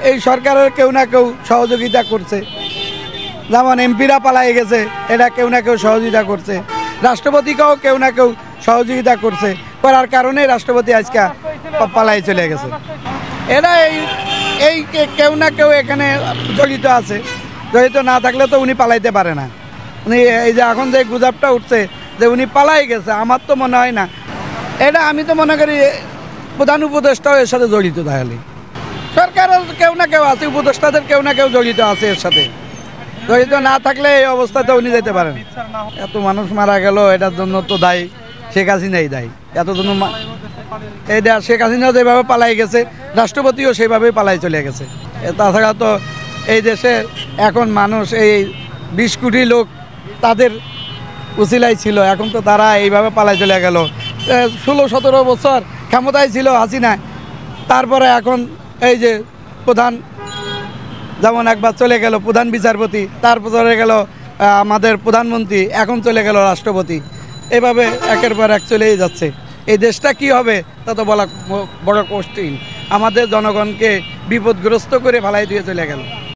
এই সরকারের কেউ না কেউ সহযোগিতা করছে, যেমন এমপিরা পালাই গেছে, এটা কেউ না কেউ সহযোগিতা করছে, রাষ্ট্রপতিকেও কেউ না কেউ সহযোগিতা করছে, করার কারণে রাষ্ট্রপতি আজকে পালাই চলে গেছে। এরা এই কেউ না কেউ এখানে জড়িত আছে, জড়িত না থাকলে তো উনি পালাইতে পারে না। উনি এই যে এখন যে গুজবটা উঠছে যে উনি পালাই গেছে, আমার তো মনে হয় না। এটা আমি তো মনে করি প্রধান উপদেষ্টাও এর সাথে জড়িত, তাহলে সরকারের কেউ না কেউ আছে, উপদেষ্টাদের কেউ না কেউ জড়িত আছে এর সাথে। জড়িত না থাকলে এই অবস্থাতে উনি যেতে পারেন। এত মানুষ মারা গেল, এটার জন্য তো দায়ী শেখ হাসিনাই দায়ী। এতজন এইটা শেখ হাসিনাও যেভাবে পালাই গেছে, রাষ্ট্রপতিও সেভাবেই পালাই চলে গেছে। তাছাড়া তো এই দেশে এখন মানুষ এই 20 কোটি লোক তাদের উসিলাই ছিল, এখন তো তারা এইভাবে পালাই চলে গেল। 16-17 বছর ক্ষমতায় ছিল হাসিনা, তারপরে এখন এই যে প্রধান, যেমন একবার চলে গেল প্রধান বিচারপতি, তারপর চলে গেল আমাদের প্রধানমন্ত্রী, এখন চলে গেল রাষ্ট্রপতি। এভাবে একের পর এক চলেই যাচ্ছে। এই দেশটা কি হবে তা তো বলা বড় কঠিন। আমাদের জনগণকে বিপদগ্রস্ত করে ফেলাই দিয়ে চলে গেল।